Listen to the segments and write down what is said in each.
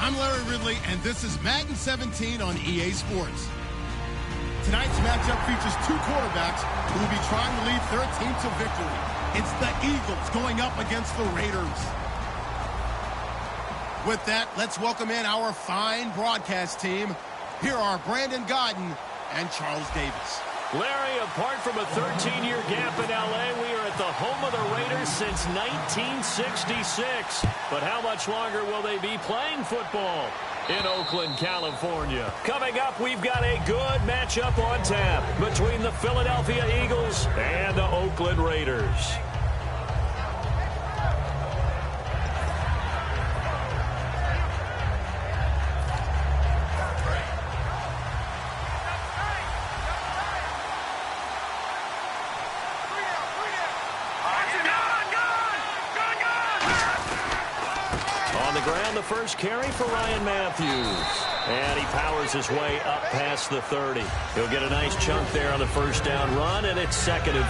I'm Larry Ridley, and this is Madden 17 on EA Sports. Tonight's matchup features two quarterbacks who will be trying to lead their team to victory. It's the Eagles going up against the Raiders. With that, let's welcome in our fine broadcast team. Here are Brandon Godden and Charles Davis. Larry, apart from a 13-year gap in L.A., we are at the home of the Raiders since 1966. But how much longer will they be playing football in Oakland, California? Coming up, we've got a good matchup on tap between the Philadelphia Eagles and the Oakland Raiders. The first carry for Ryan Matthews. And he powers his way up past the 30. He'll get a nice chunk there on the first down run, and it's 2nd and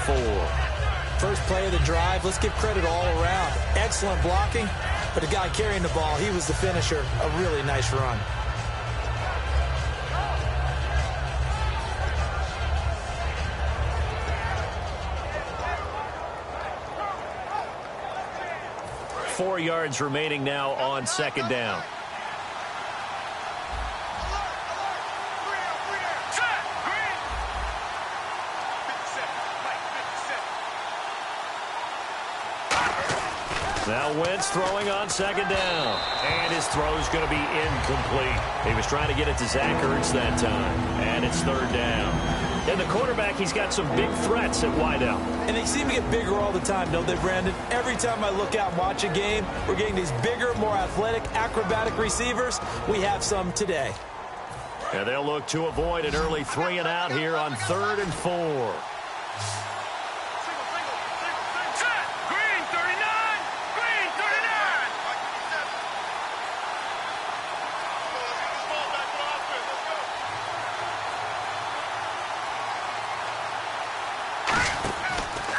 4. First play of the drive, let's give credit all around. Excellent blocking, but the guy carrying the ball, he was the finisher. A really nice run. Four yards remaining now on 2nd down. Now Wentz throwing on 2nd down. And his throw is going to be incomplete. He was trying to get it to Zach Ertz that time. And it's 3rd down. And the quarterback, he's got some big threats at wideout. And they seem to get bigger all the time, don't they, Brandon? Every time I look out and watch a game, we're getting these bigger, more athletic, acrobatic receivers. We have some today. And they'll look to avoid an early 3 and out here on 3rd and 4.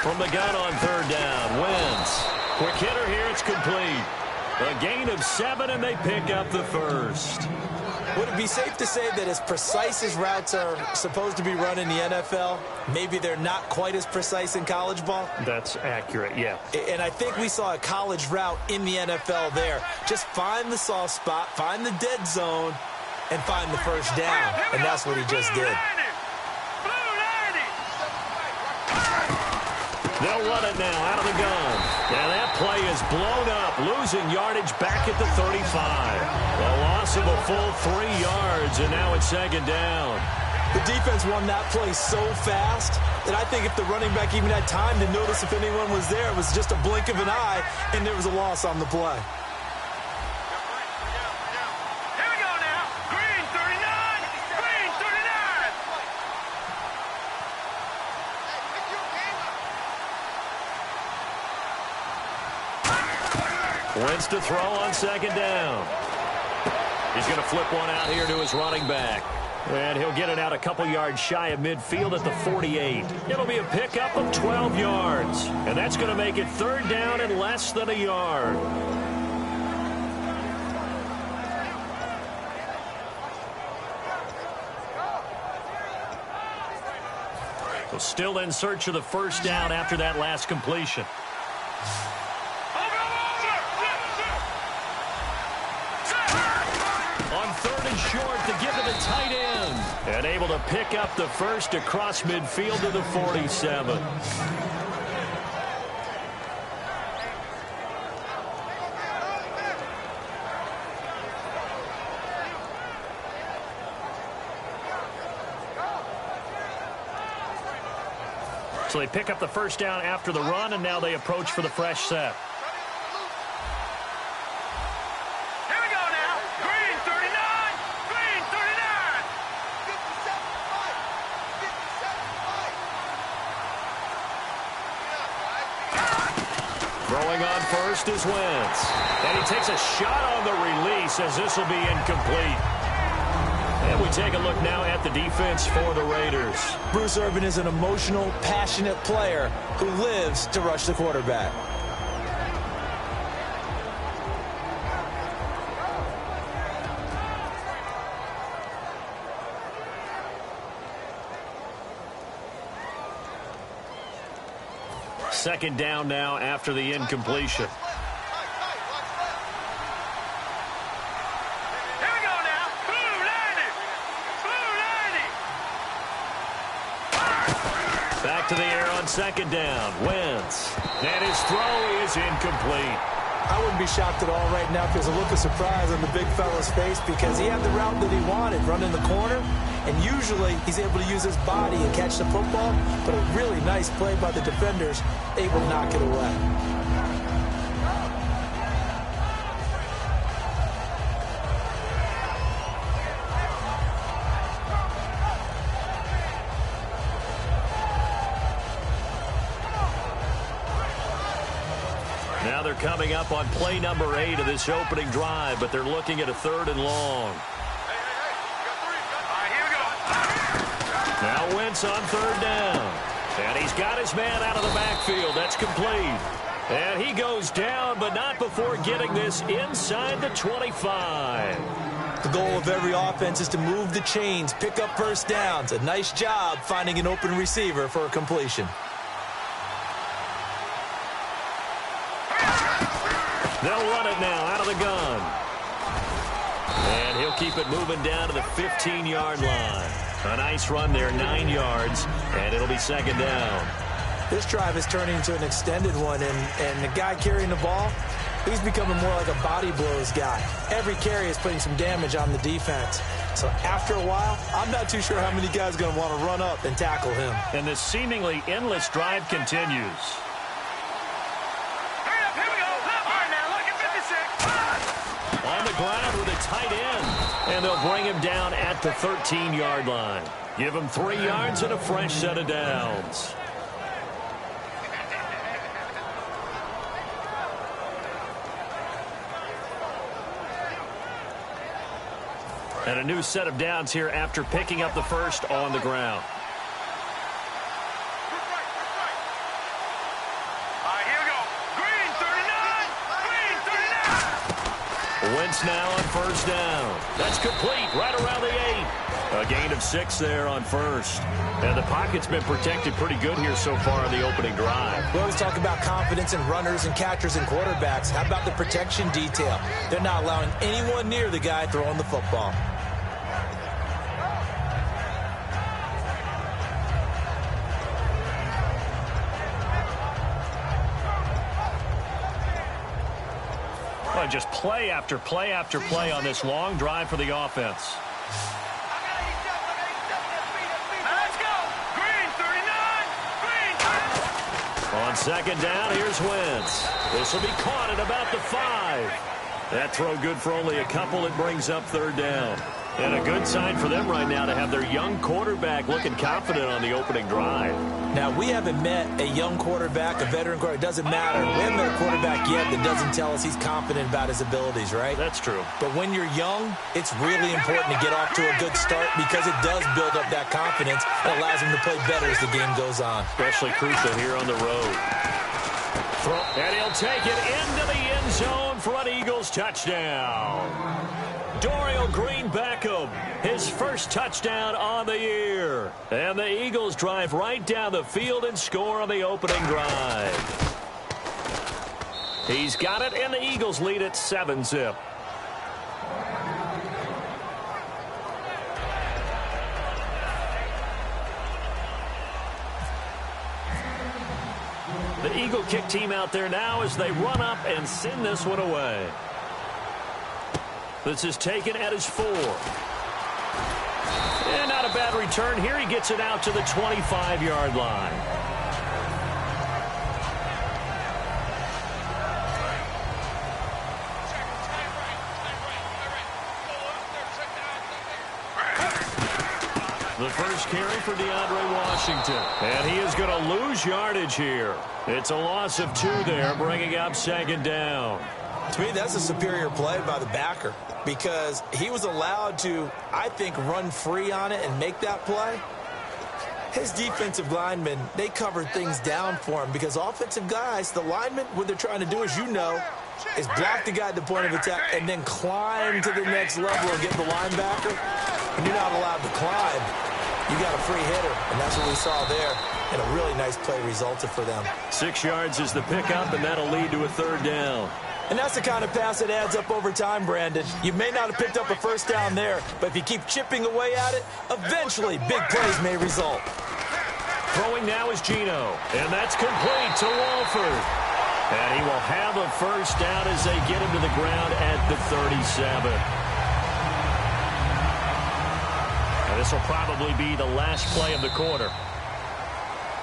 From the gun on 3rd down, Wentz. Quick hitter here, it's complete. A gain of 7, and they pick up the first. Would it be safe to say that as precise as routes are supposed to be run in the NFL, maybe they're not quite as precise in college ball? That's accurate, yeah. And I think we saw a college route in the NFL there. Just find the soft spot, find the dead zone, and find the first down. And that's what he just did. They'll run it now out of the gun. And that play is blown up, losing yardage back at the 35. A loss of a full 3 yards, and now it's 2nd down. The defense won that play so fast that I think if the running back even had time to notice if anyone was there, it was just a blink of an eye, and there was a loss on the play. Wentz to throw on 2nd down. He's going to flip one out here to his running back. And he'll get it out a couple yards shy of midfield at the 48. It'll be a pickup of 12 yards. And that's going to make it 3rd down and less than a yard. Well, still in search of the first down after that last completion. Short to give it a tight end. And able to pick up the first across midfield to the 47. So they pick up the first down after the run, and now they approach for the fresh set. Throwing on first is Wentz. And he takes a shot on the release as this will be incomplete. And we take a look now at the defense for the Raiders. Bruce Irvin is an emotional, passionate player who lives to rush the quarterback. second down now after the incompletion. Back to the air on second down. Wentz. And his throw is incomplete. I wouldn't be shocked at all right now if there's a look of surprise on the big fella's face because he had the route that he wanted, running the corner, and usually he's able to use his body and catch the football, but a really nice play by the defenders, able to knock it away. Now they're coming up on play number 8 of this opening drive, but they're looking at a 3rd and long. Now Wentz on 3rd down. And he's got his man out of the backfield. That's complete. And he goes down, but not before getting this inside the 25. The goal of every offense is to move the chains, pick up first downs. A nice job finding an open receiver for a completion. They'll run it now out of the gun. And he'll keep it moving down to the 15-yard line. A nice run there, 9 yards, and it'll be second down. This drive is turning into an extended one, and the guy carrying the ball, he's becoming more like a body blows guy. Every carry is putting some damage on the defense. So after a while, I'm not too sure how many guys are going to want to run up and tackle him. And this seemingly endless drive continues. On the ground with a tight end. And they'll bring him down at the 13-yard line. Give him 3 yards and a fresh set of downs. And a new set of downs here after picking up the first on the ground. Wentz now on first down. That's complete right around the 8. A gain of 6 there on first. And the pocket's been protected pretty good here so far on the opening drive. We always talk about confidence in runners and catchers and quarterbacks. How about the protection detail? They're not allowing anyone near the guy throwing the football. Well, just play after play after play on this long drive for the offense. Let's go. Green, 39. Green. On second down, here's Wentz. This will be caught at about the 5. That throw good for only a couple. It brings up 3rd down. And a good sign for them right now to have their young quarterback looking confident on the opening drive. Now, we haven't met a young quarterback, a veteran quarterback. It doesn't matter. We haven't met a quarterback yet that doesn't tell us he's confident about his abilities, right? That's true. But when you're young, it's really important to get off to a good start because it does build up that confidence and allows him to play better as the game goes on. Especially crucial here on the road. And he'll take it into the end zone for an Eagles touchdown. Dorial Green Beckham, his first touchdown on the year. And the Eagles drive right down the field and score on the opening drive. He's got it, and the Eagles lead at 7-zip. The Eagle kick team out there now as they run up and send this one away. This is taken at his 4. And not a bad return. Here he gets it out to the 25-yard line. The first carry for DeAndre Washington. And he is going to lose yardage here. It's a loss of 2 there, bringing up second down. To me, that's a superior play by the backer because he was allowed to, I think, run free on it and make that play. His defensive linemen, they covered things down for him because offensive guys, the linemen, what they're trying to do, as you know, is block the guy at the point of attack and then climb to the next level and get the linebacker. And you're not allowed to climb. You got a free hitter, and that's what we saw there. and a really nice play resulted for them. 6 yards is the pickup, and that'll lead to a third down. And that's the kind of pass that adds up over time, Brandon. You may not have picked up a first down there, but if you keep chipping away at it, eventually big plays may result. Throwing now is Geno, and that's complete to Walford. And he will have a first down as they get him to the ground at the 37. And this will probably be the last play of the quarter.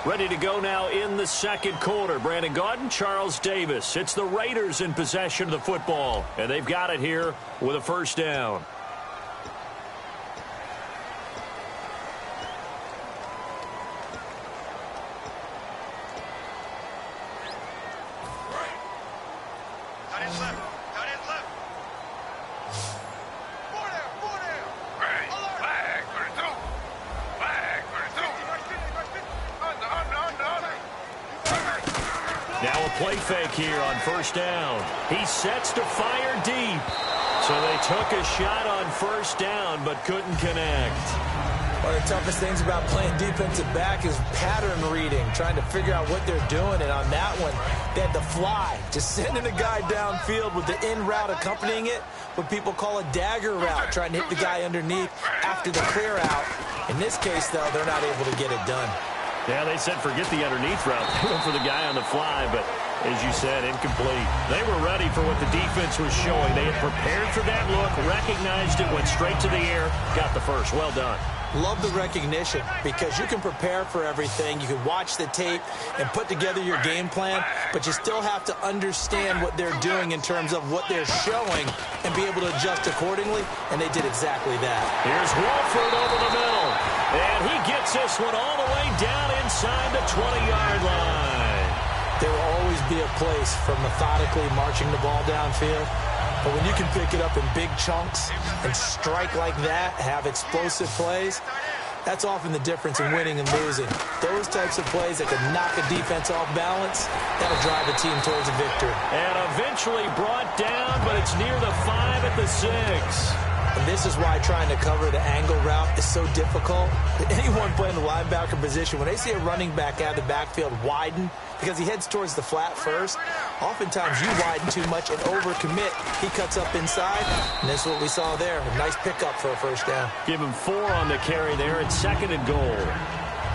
Ready to go now in the second quarter. Brandon Gaudin, Charles Davis. It's the Raiders in possession of the football, and they've got it here with a first down. Now a play fake here on first down. He sets to fire deep. So they took a shot on first down but couldn't connect. One of the toughest things about playing defensive back is pattern reading, trying to figure out what they're doing. And on that one, they had to fly, just sending a guy downfield with the in route accompanying it, what people call a dagger route, trying to hit the guy underneath after the clear out. In this case, though, they're not able to get it done. Yeah, they said forget the underneath route. They went for the guy on the fly, but as you said, incomplete. They were ready for what the defense was showing. They had prepared for that look, recognized it, went straight to the air, got the first. Well done. Love the recognition because you can prepare for everything. You can watch the tape and put together your game plan, but you still have to understand what they're doing in terms of what they're showing and be able to adjust accordingly, and they did exactly that. Here's Walford over the middle, and he gets this one all the way down inside the 20-yard line. There will always be a place for methodically marching the ball downfield. But when you can pick it up in big chunks and strike like that, have explosive plays, that's often the difference in winning and losing. Those types of plays that can knock a defense off balance, that'll drive a team towards a victory. And eventually brought down, but it's near the 5 at the 6. And this is why trying to cover the angle route is so difficult. Anyone playing the linebacker position, when they see a running back out of the backfield widen, because he heads towards the flat first, oftentimes you widen too much and overcommit. He cuts up inside, and that's what we saw there. A nice pickup for a first down. Give him 4 on the carry there at 2nd and goal.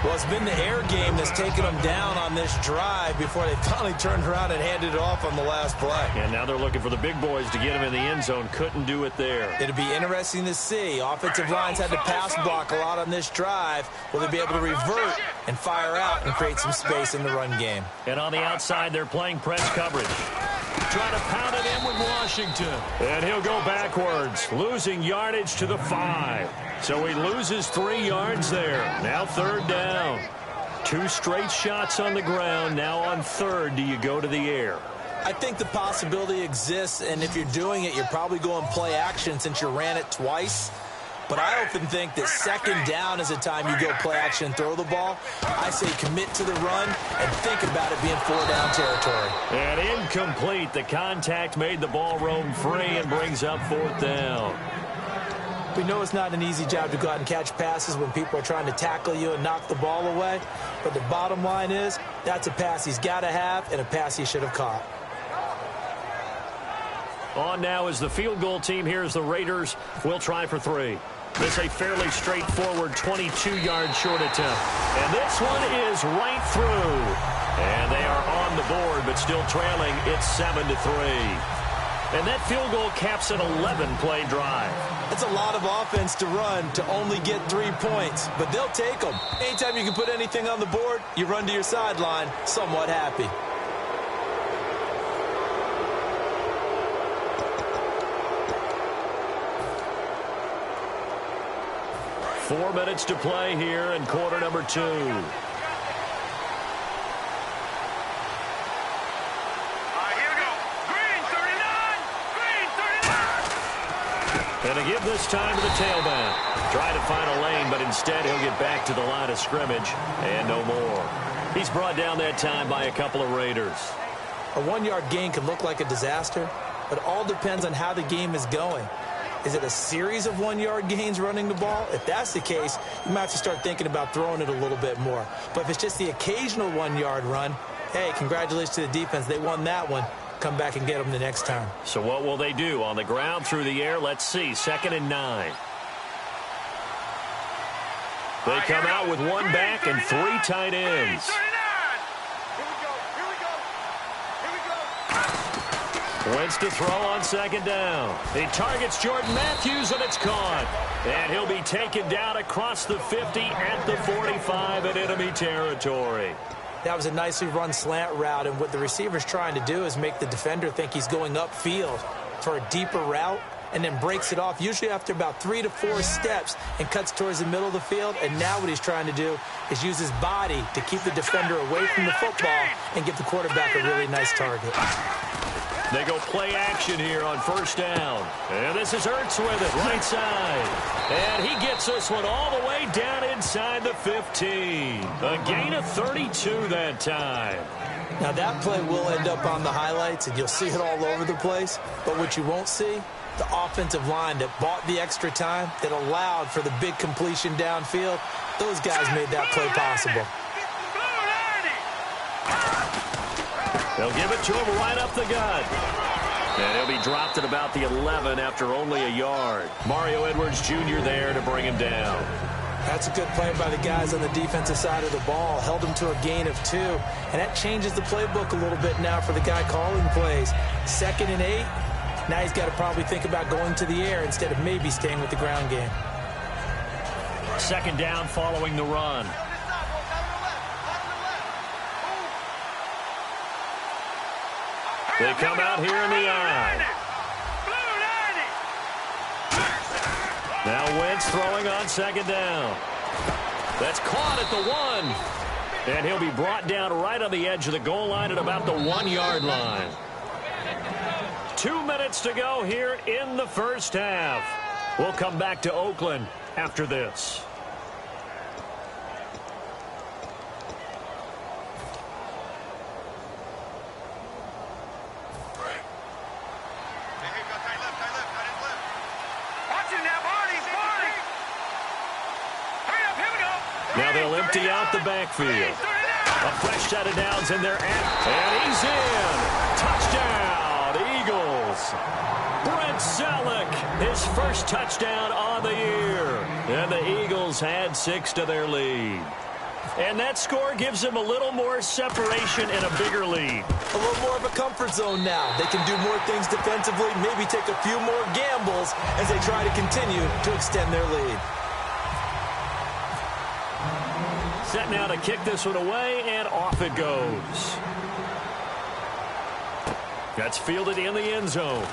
Well, it's been the air game that's taken them down on this drive before they finally turned around and handed it off on the last play. And now they're looking for the big boys to get him in the end zone. Couldn't do it there. It'll be interesting to see. Offensive lines had to pass block a lot on this drive. Will they be able to revert and fire out and create some space in the run game? And on the outside, they're playing press coverage. Trying to pound it in with Washington. And he'll go backwards, losing yardage to the 5. So he loses 3 yards there. Now 3rd down. 2 straight shots on the ground. Now on 3rd, do you go to the air? I think the possibility exists, and if you're doing it, you're probably going play action since you ran it twice. But I often think that 2nd down is a time you go play action and throw the ball. I say commit to the run and think about it being 4-down territory. And incomplete. The contact made the ball roam free and brings up 4th down. We know it's not an easy job to go out and catch passes when people are trying to tackle you and knock the ball away. But the bottom line is that's a pass he's got to have and a pass he should have caught. On now is the field goal team. Here's the Raiders. We'll try for 3. This a fairly straightforward 22-yard short attempt. And this one is right through. And they are on the board, but still trailing. It's 7-3. And that field goal caps an 11-play drive. That's a lot of offense to run to only get 3 points, but they'll take them. Anytime you can put anything on the board, you run to your sideline somewhat happy. Four minutes to play here in quarter number 2. And a give this time to the tailback. Try to find a lane, but instead he'll get back to the line of scrimmage and no more. He's brought down that time by a couple of Raiders. A 1-yard gain can look like a disaster, but it all depends on how the game is going. Is it a series of 1-yard gains running the ball? If that's the case, you might have to start thinking about throwing it a little bit more. But if it's just the occasional 1-yard run, hey, congratulations to the defense. They won that one. Come back and get them the next time. So what will they do? On the ground, through the air? Let's see. 2nd and 9. They come out with one back and 3 tight ends. Wentz to throw on 2nd down. He targets Jordan Matthews, and it's caught. And he'll be taken down across the 50 at the 45 in enemy territory. That was a nicely run slant route, and what the receiver's trying to do is make the defender think he's going upfield for a deeper route, and then breaks it off, usually after about 3 to 4 steps, and cuts towards the middle of the field. And now what he's trying to do is use his body to keep the defender away from the football and give the quarterback a really nice target. They go play action here on 1st down. And this is Ertz with it, right side. And he gets this one all the way down inside the 15. A gain of 32 that time. Now that play will end up on the highlights, and you'll see it all over the place. But what you won't see, the offensive line that bought the extra time, that allowed for the big completion downfield, those guys made that play possible. They'll give it to him right up the gut. And he'll be dropped at about the 11 after only a yard. Mario Edwards Jr. there to bring him down. That's a good play by the guys on the defensive side of the ball. Held him to a gain of 2. And that changes the playbook a little bit now for the guy calling plays. 2nd and 8. Now he's got to probably think about going to the air instead of maybe staying with the ground game. 2nd down following the run. They come out here in the eye. Now Wentz throwing on 2nd down. That's caught at the 1. And he'll be brought down right on the edge of the goal line at about the 1-yard line. 2 minutes to go here in the 1st half. We'll come back to Oakland after this. Now they'll empty out the backfield. A fresh set of downs in there, and he's in. Touchdown, Eagles. Brent Selleck, his first touchdown on the year. And the Eagles had 6 to their lead. And that score gives them a little more separation and a bigger lead. A little more of a comfort zone now. They can do more things defensively, maybe take a few more gambles as they try to continue to extend their lead. Set now to kick this one away, and off it goes. That's fielded in the end zone.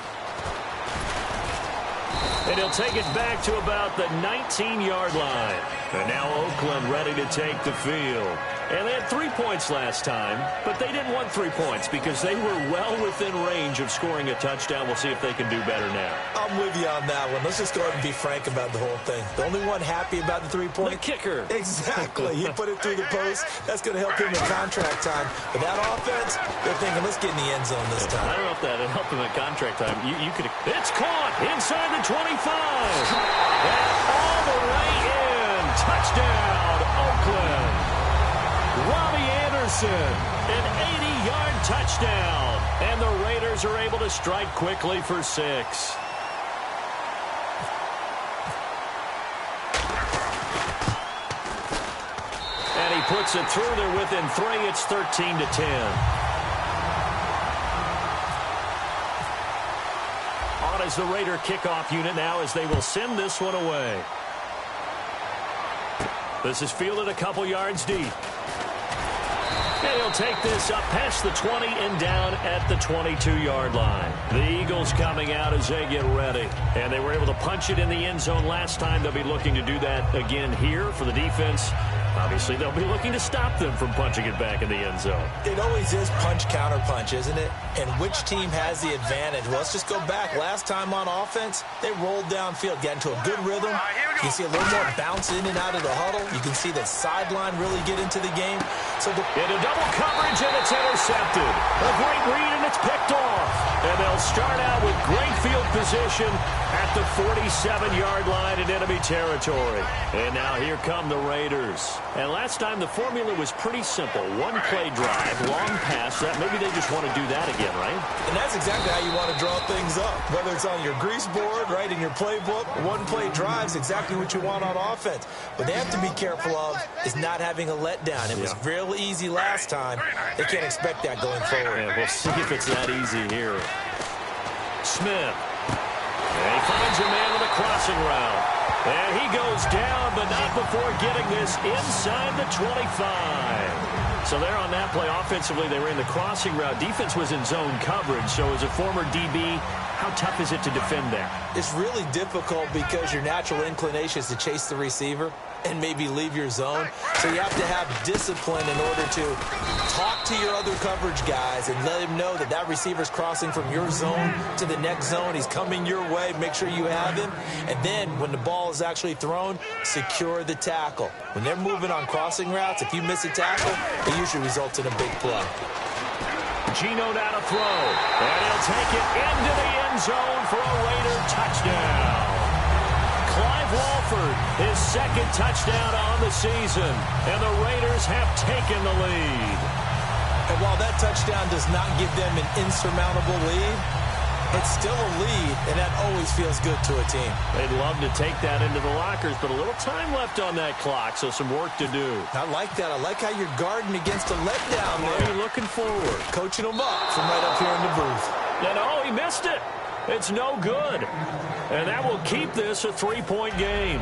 And he'll take it back to about the 19-yard line. And now Oakland ready to take the field. And they had 3 points last time, but they didn't want 3 points because they were well within range of scoring a touchdown. We'll see if they can do better now. I'm with you on that one. Let's just go ahead and be frank about the whole thing. The only one happy about the 3-point? The kicker. Exactly. He put it through the post. That's going to help him in contract time. But that offense, they're thinking, let's get in the end zone this time. I don't know if that would help him in contract time. You could. It's caught inside the 25. And all the way in. Touchdown, Oakland. Robbie Anderson, an 80-yard touchdown. And the Raiders are able to strike quickly for 6. And he puts it through there within 3. It's 13-10. On as the Raider kickoff unit now as they will send this one away. This is fielded a couple yards deep. And he'll take this up past the 20 and down at the 22-yard line. The Eagles coming out as they get ready. And they were able to punch it in the end zone last time. They'll be looking to do that again here for the defense. Obviously, they'll be looking to stop them from punching it back in the end zone. It always is punch, counter punch, isn't it? And which team has the advantage? Well, let's just go back. Last time on offense, they rolled downfield, got into a good rhythm. You can see a little more bounce in and out of the huddle. You can see the sideline really get into the game. So into double coverage, and it's intercepted. A great read, and it's picked off. And they'll start out with great field position at the 47-yard line in enemy territory. And now here come the Raiders. And last time the formula was pretty simple. One-play drive, long pass. Maybe they just want to do that again, right? And that's exactly how you want to draw things up. Whether it's on your grease board, right, in your playbook, one-play drive is exactly what you want on offense. What they have to be careful of is not having a letdown. It was real easy last time. They can't expect that going forward. And we'll see if it's that easy here. Smith. And he finds a man with a crossing route. And he goes down, but not before getting this inside the 25. So there on that play, offensively, they were in the crossing route. Defense was in zone coverage. So as a former DB, how tough is it to defend that? It's really difficult because your natural inclination is to chase the receiver and maybe leave your zone. So you have to have discipline in order to talk to your other coverage guys and let him know that that receiver's crossing from your zone to the next zone. He's coming your way. Make sure you have him. And then when the ball is actually thrown, secure the tackle. When they're moving on crossing routes, if you miss a tackle, it usually results in a big play. Geno down to throw. And he'll take it into the end zone for a Raider touchdown. Clive Walford, his second touchdown on the season. And the Raiders have taken the lead. And while that touchdown does not give them an insurmountable lead, it's still a lead, and that always feels good to a team. They'd love to take that into the lockers, but a little time left on that clock, so some work to do. I like that. I like how you're guarding against a letdown there. Are you looking forward? Coaching them up from right up here in the booth. And oh, he missed it. It's no good. And that will keep this a 3-point game.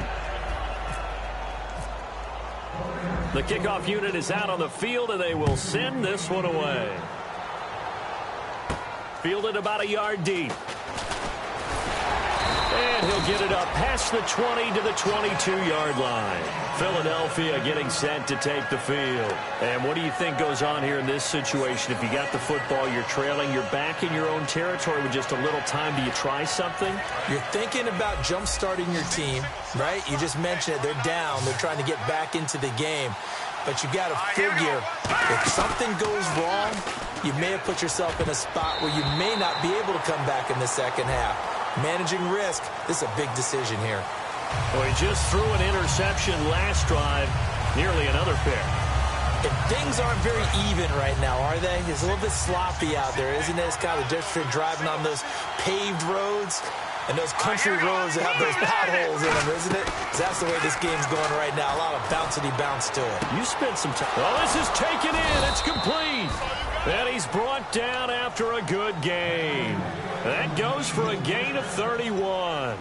The kickoff unit is out on the field, and they will send this one away. Fielded about a yard deep. And he'll get it up past the 20 to the 22-yard line. Philadelphia getting set to take the field. And what do you think goes on here in this situation? If you got the football, you're trailing, you're back in your own territory with just a little time. Do you try something? You're thinking about jump-starting your team, right? You just mentioned it. They're down. They're trying to get back into the game. But you got to figure, if something goes wrong, you may have put yourself in a spot where you may not be able to come back in the second half. Managing risk, this is a big decision here. Well, he just threw an interception last drive, nearly another pick. And things aren't very even right now, are they? It's a little bit sloppy out there, isn't it? It's kind of different driving on those paved roads and those country roads that have those potholes in them, isn't it? That's the way this game's going right now. A lot of bouncy bounce to it. You spent some time. Well, this is taken in. It's complete. And he's brought down after a good game. That goes for a gain of 31.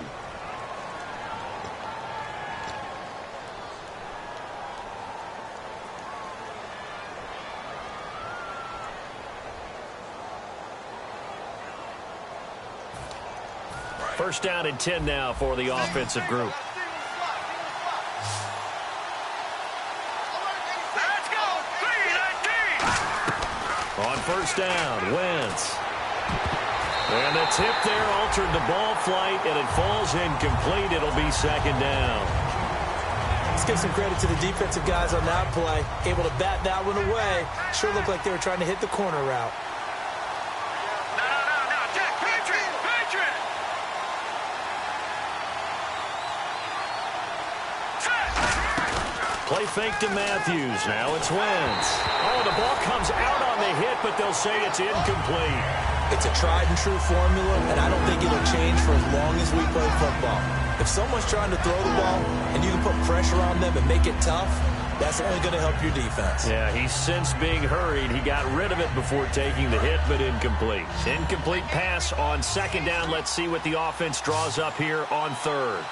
First down and 10 now for the offensive group. Let's go. 3-19. On first down, Wentz. And the tip there altered the ball flight, and it falls incomplete. It'll be second down. Let's give some credit to the defensive guys on that play. Able to bat that one away. Sure looked like they were trying to hit the corner route. No. Jack, Patriot. Play fake to Matthews. Now it's Wentz. Oh, the ball comes out on the hit, but they'll say it's incomplete. It's a tried-and-true formula, and I don't think it'll change for as long as we play football. If someone's trying to throw the ball and you can put pressure on them and make it tough, that's only going to help your defense. Yeah, he's since being hurried. He got rid of it before taking the hit, but incomplete. Incomplete pass on second down. Let's see what the offense draws up here on third.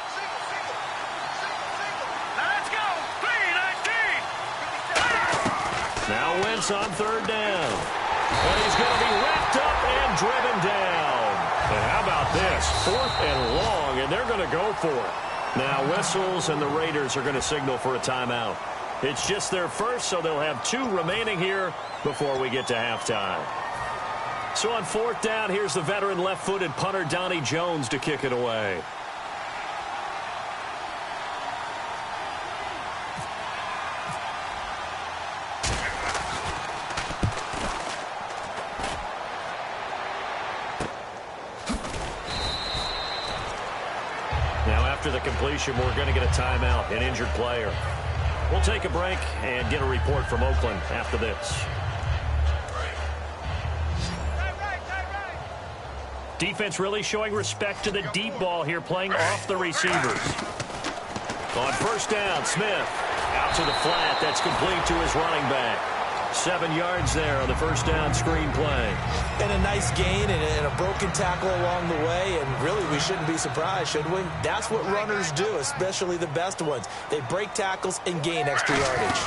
Let's go. 3-19. Now Wentz on third down. And he's going to be wrapped up and driven down. And how about this? 4th and long, and they're going to go for it. Now whistles, and the Raiders are going to signal for a timeout. It's just their first, so they'll have 2 remaining here before we get to halftime. So on 4th down, here's the veteran left-footed punter Donnie Jones to kick it away. the completion. We're going to get a timeout, an injured player. We'll take a break and get a report from Oakland after this. Defense really showing respect to the deep ball here, playing off the receivers. On first down, Smith out to the flat. That's complete to his running back. 7 yards there on the first down screen play. And a nice gain and a broken tackle along the way. And really, we shouldn't be surprised, should we? That's what runners do, especially the best ones. They break tackles and gain extra yardage.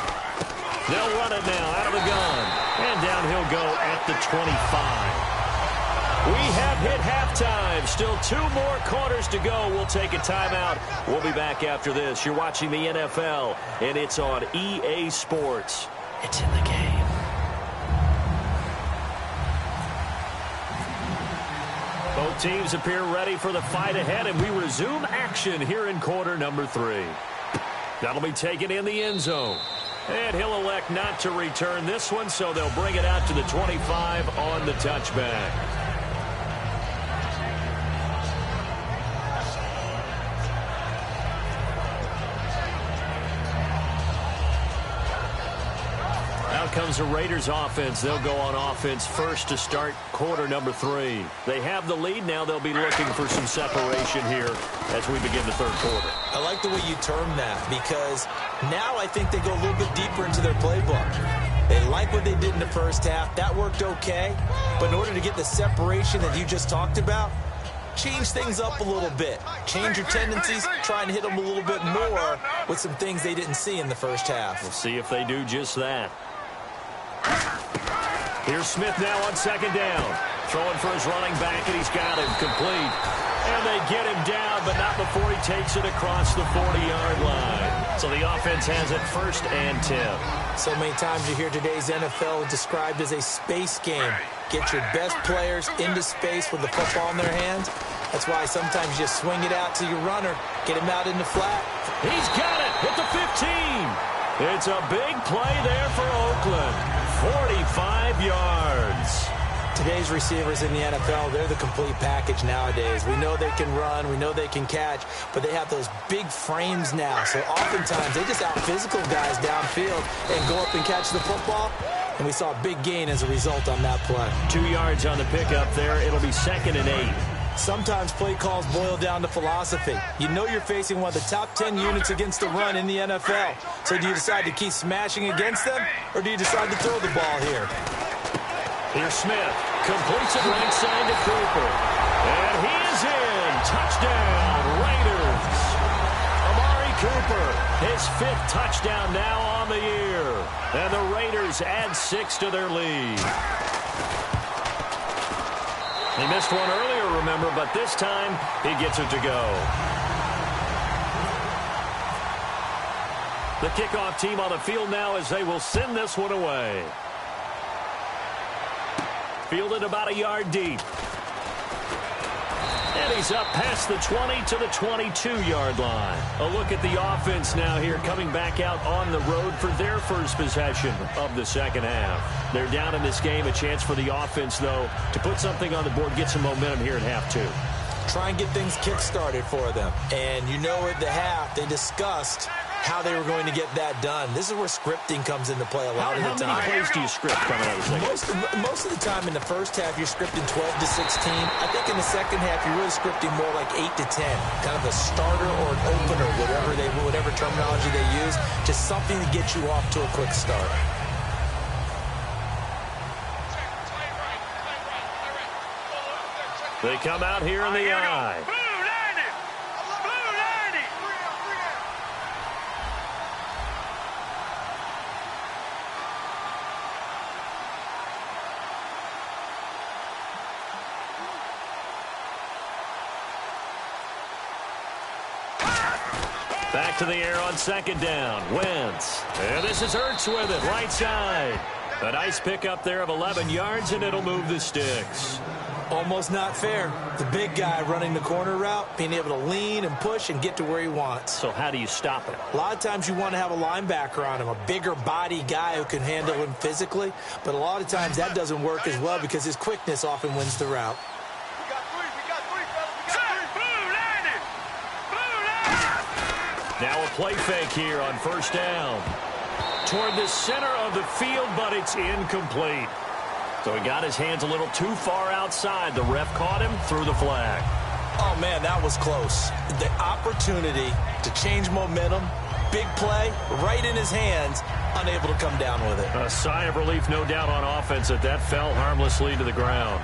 They'll run it now out of the gun. And down he'll go at the 25. We have hit halftime. Still 2 more quarters to go. We'll take a timeout. We'll be back after this. You're watching the NFL, and it's on EA Sports. It's in the game. Both teams appear ready for the fight ahead, and we resume action here in quarter number 3. That'll be taken in the end zone. And he'll elect not to return this one, so they'll bring it out to the 25 on the touchback. Comes the Raiders offense. They'll go on offense first to start quarter number 3. They have the lead. Now they'll be looking for some separation here as we begin the third quarter. I like the way you term that, because now I think they go a little bit deeper into their playbook. They like what they did in the first half. That worked okay. But in order to get the separation that you just talked about, change things up a little bit. Change your tendencies. Try and hit them a little bit more with some things they didn't see in the first half. We'll see if they do just that. Here's Smith now on second down. Throwing for his running back, and he's got him complete. And they get him down, but not before he takes it across the 40-yard line. So the offense has it first and 10. So many times you hear today's NFL described as a space game. Get your best players into space with the football in their hands. That's why sometimes you just swing it out to your runner, get him out in the flat. He's got it at the 15. It's a big play there for Oakland. 45 yards. Today's receivers in the NFL, they're the complete package nowadays. We know they can run, we know they can catch, but they have those big frames now. So oftentimes they just out-physical guys downfield and go up and catch the football. And we saw a big gain as a result on that play. 2 yards on the pickup there. It'll be 2nd and 8. Sometimes play calls boil down to philosophy. You know you're facing one of the top 10 units against the run in the NFL. So do you decide to keep smashing against them, or do you decide to throw the ball here? Here's Smith. Completes it right side to Cooper. And he is in. Touchdown, Raiders. Amari Cooper, his 5th touchdown now on the year. And the Raiders add 6 to their lead. He missed one earlier, remember, but this time he gets it to go. The kickoff team on the field now as they will send this one away. Fielded about a yard deep. And he's up past the 20 to the 22-yard line. A look at the offense now here, coming back out on the road for their first possession of the second half. They're down in this game. A chance for the offense, though, to put something on the board, get some momentum here at half 2. Try and get things kick-started for them. And you know at the half, they discussed how they were going to get that done. This is where scripting comes into play a lot of the time. How many plays do you script coming out of the second? Most of the time in the first half, you're scripting 12 to 16. I think in the second half, you're really scripting more like 8 to 10. Kind of a starter or an opener, whatever terminology they use. Just something to get you off to a quick start. They come out here in the eye. Back to the air on second down. Wentz. And this is Ertz with it, right side. A nice pickup there of 11 yards, and it'll move the sticks. Almost not fair. The big guy running the corner route, being able to lean and push and get to where he wants. So how do you stop it? A lot of times you want to have a linebacker on him, a bigger body guy who can handle him physically. But a lot of times that doesn't work as well because his quickness often wins the route. We got three, fellas. We got three. Blue landing. Blue landing. Now a play fake here on first down. Toward the center of the field, but it's incomplete. So he got his hands a little too far outside. The ref caught him, threw the flag. Oh, man, that was close. The opportunity to change momentum, big play, right in his hands, unable to come down with it. A sigh of relief, no doubt, on offense that fell harmlessly to the ground.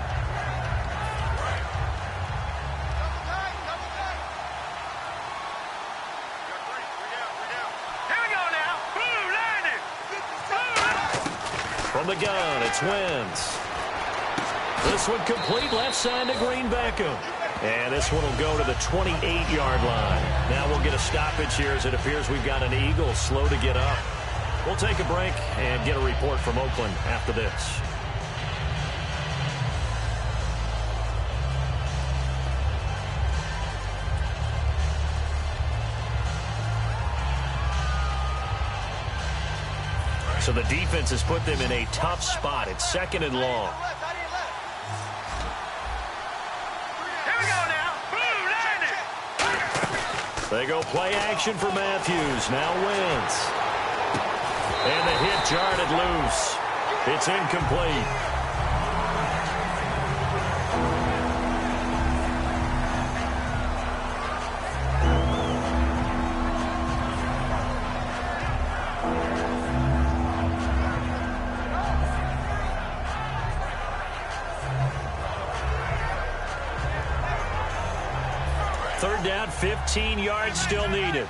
From the gun, it's Wentz. This one complete, left side to Green Beckham. And this one will go to the 28-yard line. Now we'll get a stoppage here as it appears we've got an Eagle slow to get up. We'll take a break and get a report from Oakland after this. So the defense has put them in a tough spot. It's 2nd and long. They go play action for Matthews. Now Wentz. And the hit jarred it loose. It's incomplete. Third down, 15 yards still needed.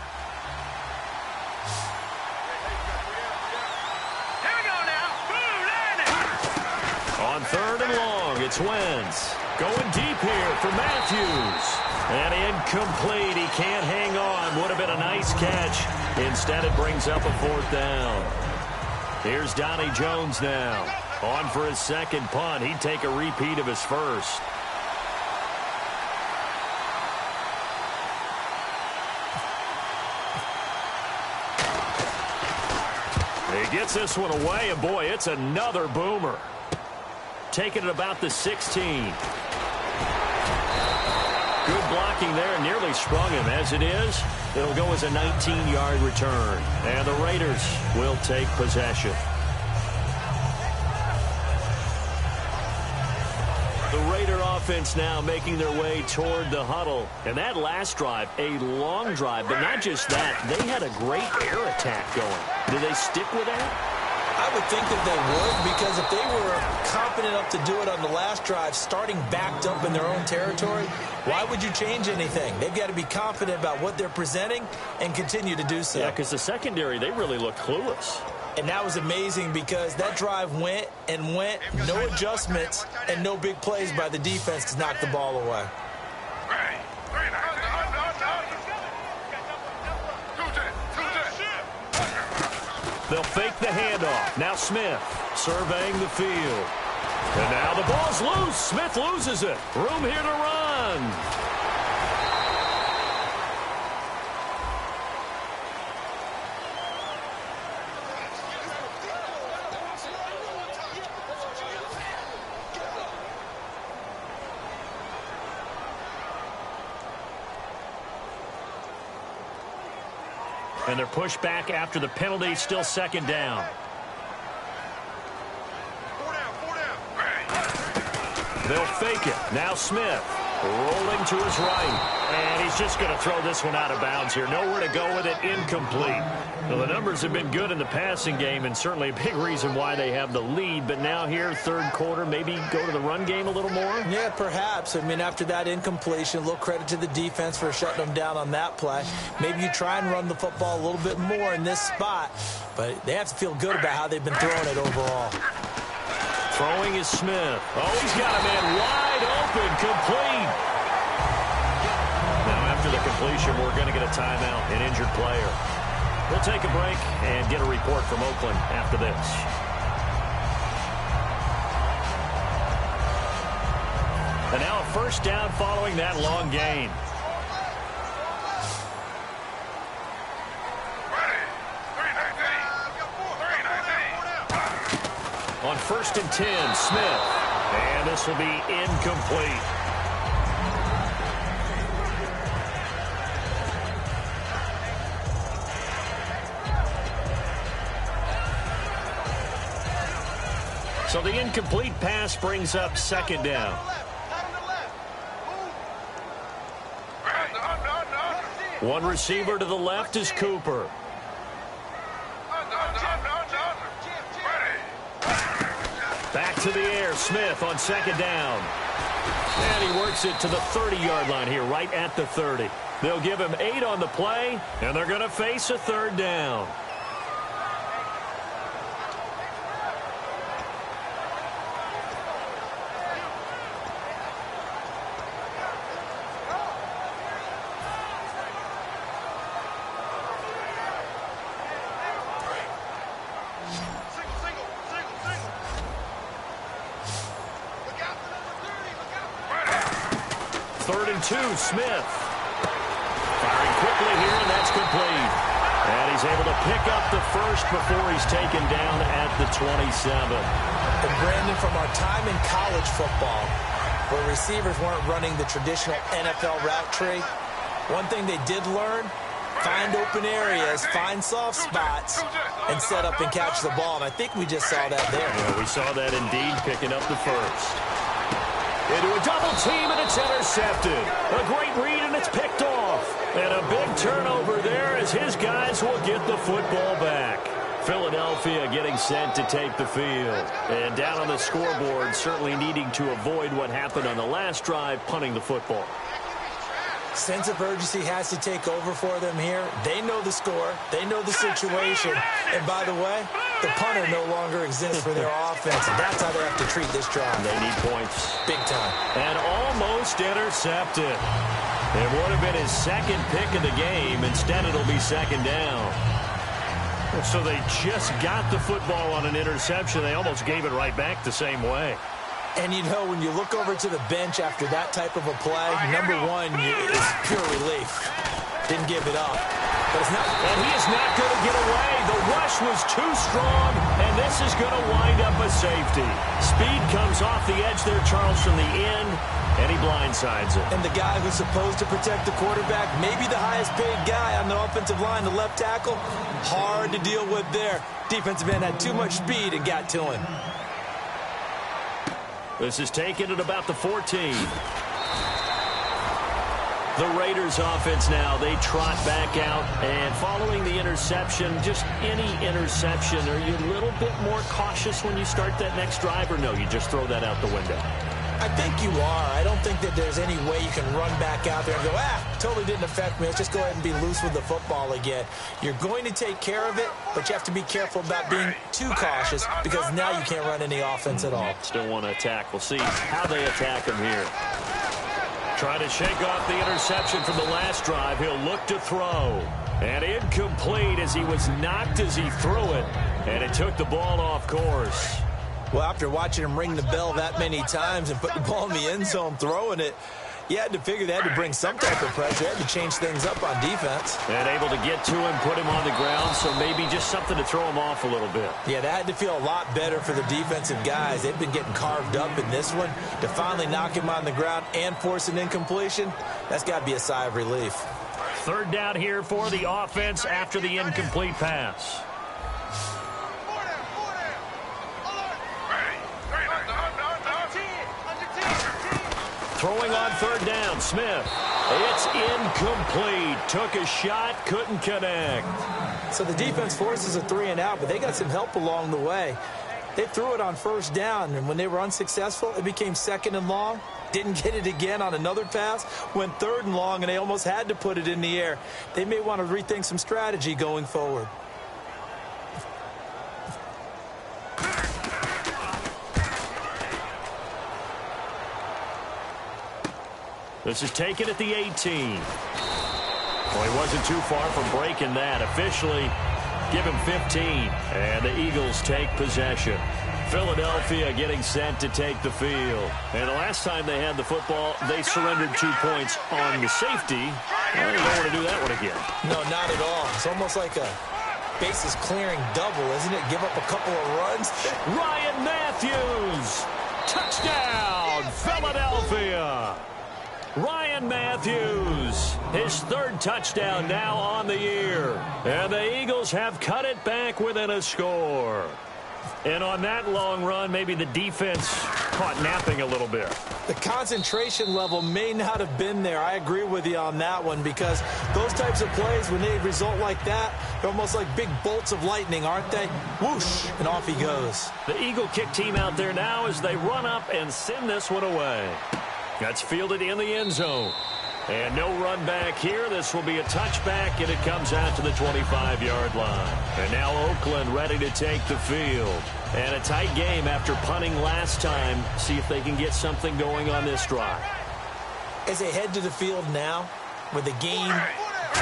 Here we go now. On 3rd and long, it's Wentz. Going deep here for Matthews. And incomplete. He can't hang on. Would have been a nice catch. Instead, it brings up a 4th down. Here's Donnie Jones now. On for his 2nd punt. He'd take a repeat of his first. He gets this one away, and boy, it's another boomer. Taking it about the 16. Good blocking there, nearly sprung him. As it is, it'll go as a 19-yard return. And the Raiders will take possession. The Raider offense now making their way toward the huddle. And that last drive, a long drive, but not just that. They had a great air attack going. Do they stick with that? I would think that they would, because if they were confident enough to do it on the last drive, starting backed up in their own territory, why would you change anything? They've got to be confident about what they're presenting and continue to do so. Yeah, because the secondary, they really look clueless. And that was amazing because that drive went and went, no adjustments, and no big plays by the defense to knock the ball away. They'll fake the handoff. Now Smith surveying the field. And now the ball's loose. Smith loses it. Room here to run. And they're pushed back after the penalty, still 2nd down. They'll fake it. Now Smith rolling to his right. And he's just going to throw this one out of bounds here. Nowhere to go with it. Incomplete. Well, the numbers have been good in the passing game, and certainly a big reason why they have the lead. But now here, 3rd quarter, maybe go to the run game a little more? Yeah, perhaps. I mean, after that incompletion, a little credit to the defense for shutting them down on that play. Maybe you try and run the football a little bit more in this spot. But they have to feel good about how they've been throwing it overall. Throwing is Smith. Oh, he's got a man wide open, complete. Now, after the completion, we're going to get a timeout, an injured player. We'll take a break and get a report from Oakland after this. And now a 1st down following that long gain. On 1st and 10, Smith. And this will be incomplete. So the incomplete pass brings up second down. One receiver to the left is Cooper. Back to the air, Smith on second down. And he works it to the 30-yard line here, right at the 30. They'll give him 8 on the play, and they're going to face a third down. Third and 2, Smith. Firing quickly here, and that's complete. And he's able to pick up the first before he's taken down at the 27. And Brandon, from our time in college football, where receivers weren't running the traditional NFL route tree, one thing they did learn, find open areas, find soft spots, and set up and catch the ball. And I think we just saw that there. Yeah, we saw that indeed, picking up the first. Into a double team, and it's intercepted. A great read, and it's picked off. And a big turnover there as his guys will get the football back. Philadelphia getting sent to take the field. And down on the scoreboard, certainly needing to avoid what happened on the last drive, punting the football. Sense of urgency has to take over for them here. They know the score. They know the situation. And by the way, the punter no longer exists for their offense. And that's how they have to treat this drive. They need points. Big time. And almost intercepted. It would have been his second pick of the game. Instead, it'll be second down. So they just got the football on an interception. They almost gave it right back the same way. And, you know, when you look over to the bench after that type of a play, number one, it's pure relief. Didn't give it up. But it's not. And he is not going to get away. The rush was too strong, and this is going to wind up a safety. Speed comes off the edge there, Charles, from the end, and he blindsides it. And the guy who's supposed to protect the quarterback, maybe the highest paid guy on the offensive line, the left tackle, hard to deal with there. Defensive end had too much speed and got to him. This is taken at about the 14. The Raiders offense now, they trot back out, and following the interception, just any interception, are you a little bit more cautious when you start that next drive, or no, you just throw that out the window? I think you are. I don't think that there's any way you can run back out there and go, totally didn't affect me. Let's just go ahead and be loose with the football again. You're going to take care of it, but you have to be careful about being too cautious because now you can't run any offense at all. Still want to attack. We'll see how they attack him here. Trying to shake off the interception from the last drive. He'll look to throw. And incomplete as he was knocked as he threw it. And it took the ball off course. Well, after watching him ring the bell that many times and put the ball in the end zone throwing it, you had to figure they had to bring some type of pressure. They had to change things up on defense. And able to get to him, put him on the ground, so maybe just something to throw him off a little bit. Yeah, that had to feel a lot better for the defensive guys. They've been getting carved up in this one. To finally knock him on the ground and force an incompletion, that's got to be a sigh of relief. Third down here for the offense after the incomplete pass. Throwing on third down, Smith. It's incomplete. Took a shot, couldn't connect. So the defense forces a 3-and-out, but they got some help along the way. They threw it on first down, and when they were unsuccessful, it became second and long. Didn't get it again on another pass. Went third and long, and they almost had to put it in the air. They may want to rethink some strategy going forward. This is taken at the 18. Well, he wasn't too far from breaking that. Officially, give him 15. And the Eagles take possession. Philadelphia getting sent to take the field. And the last time they had the football, they surrendered 2 points on the safety. Well, they don't want to do that one again. No, not at all. It's almost like a bases clearing double, isn't it? Give up a couple of runs. Ryan Matthews. Touchdown, Philadelphia. Ryan Matthews, his third touchdown now on the year. And the Eagles have cut it back within a score. And on that long run, maybe the defense caught napping a little bit. The concentration level may not have been there. I agree with you on that one, because those types of plays, when they result like that, they're almost like big bolts of lightning, aren't they? Whoosh, and off he goes. The Eagle kick team out there now as they run up and send this one away. That's fielded in the end zone. And no run back here. This will be a touchback, and it comes out to the 25-yard line. And now Oakland ready to take the field. And a tight game after punting last time. See if they can get something going on this drive. As they head to the field now, with the game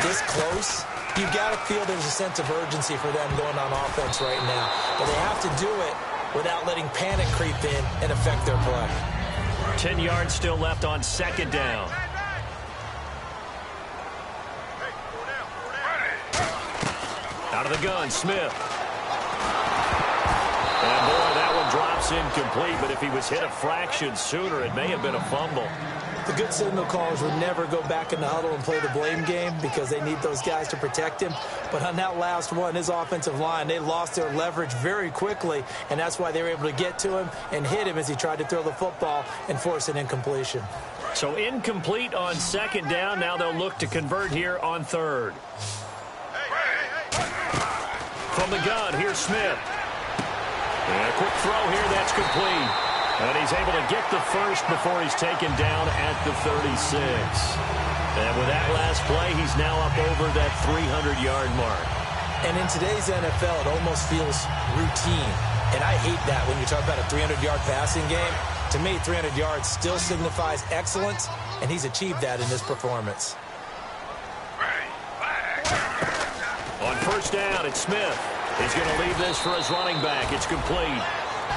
this close, you've got to feel there's a sense of urgency for them going on offense right now. But they have to do it without letting panic creep in and affect their play. 10 yards still left on second down. Out of the gun, Smith. And boy, that one drops incomplete, but if he was hit a fraction sooner, it may have been a fumble. The good signal callers would never go back in the huddle and play the blame game because they need those guys to protect him. But on that last one, his offensive line, they lost their leverage very quickly, and that's why they were able to get to him and hit him as he tried to throw the football and force an incompletion. So incomplete on second down. Now they'll look to convert here on third. From the gun, here's Smith. And a quick throw here, that's complete. And he's able to get the first before he's taken down at the 36. And with that last play, he's now up over that 300-yard mark. And in today's NFL, it almost feels routine. And I hate that when you talk about a 300-yard passing game. To me, 300 yards still signifies excellence, and he's achieved that in this performance. On first down, it's Smith. He's going to leave this for his running back. It's complete.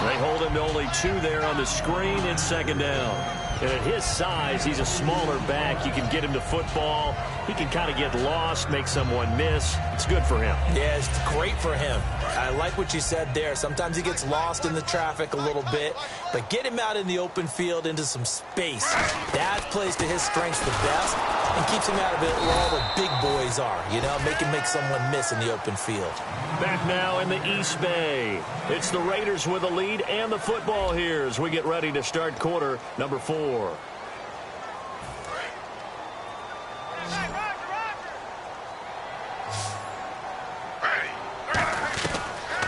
They hold him to only 2 there on the screen. It's second down. And at his size, he's a smaller back. You can get him to football. He can kind of get lost, make someone miss. It's good for him. Yeah, it's great for him. I like what you said there. Sometimes he gets lost in the traffic a little bit, but get him out in the open field into some space. That plays to his strengths the best and keeps him out of it where all the big boys are, you know, make someone miss in the open field. Back now in the East Bay. It's the Raiders with the lead and the football here as we get ready to start quarter number 4.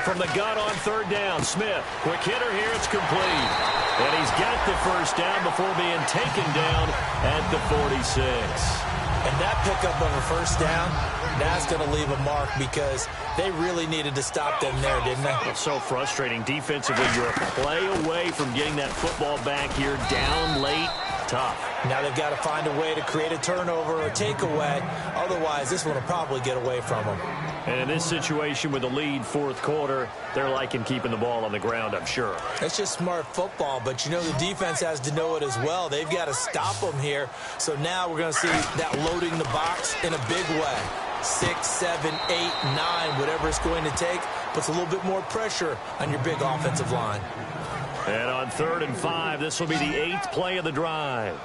From the gun on third down, Smith. Quick hitter here, it's complete. And he's got the first down before being taken down at the 46. And that pickup of a first down, that's going to leave a mark because they really needed to stop them there, didn't they? It's so frustrating. Defensively, you're a play away from getting that football back here down late. Tough. Now they've got to find a way to create a turnover or a takeaway. Otherwise, this one will probably get away from them. And in this situation with the lead fourth quarter, they're liking keeping the ball on the ground, I'm sure. It's just smart football, but you know the defense has to know it as well. They've got to stop them here. So now we're going to see that loading the box in a big way. 6, 7, 8, 9, whatever it's going to take, puts a little bit more pressure on your big offensive line. And on 3rd and 5, this will be the 8th play of the drive.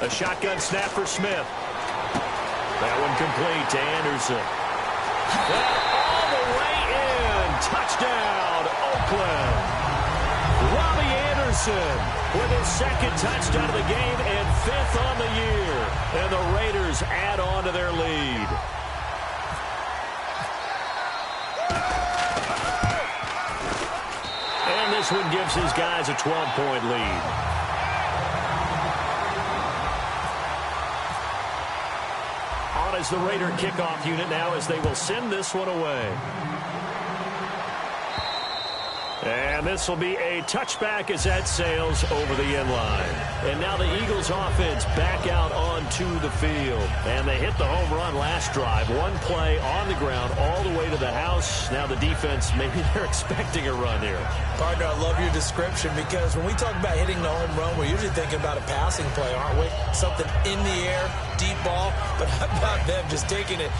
A shotgun snap for Smith. That one complete to Anderson. And all the way in. Touchdown, Oakland. Robbie Anderson with his 2nd touchdown of the game and 5th on the year. And the Raiders add on to their lead. And this one gives his guys a 12-point lead. As the Raider kickoff unit now as they will send this one away. And this will be a touchback as that sails over the end line. And now the Eagles offense back out onto the field. And they hit the home run last drive. One play on the ground all the way to the house. Now the defense, maybe they're expecting a run here. Partner, I love your description because when we talk about hitting the home run, we're usually thinking about a passing play, aren't we? Something in the air, deep ball. But how about them just taking it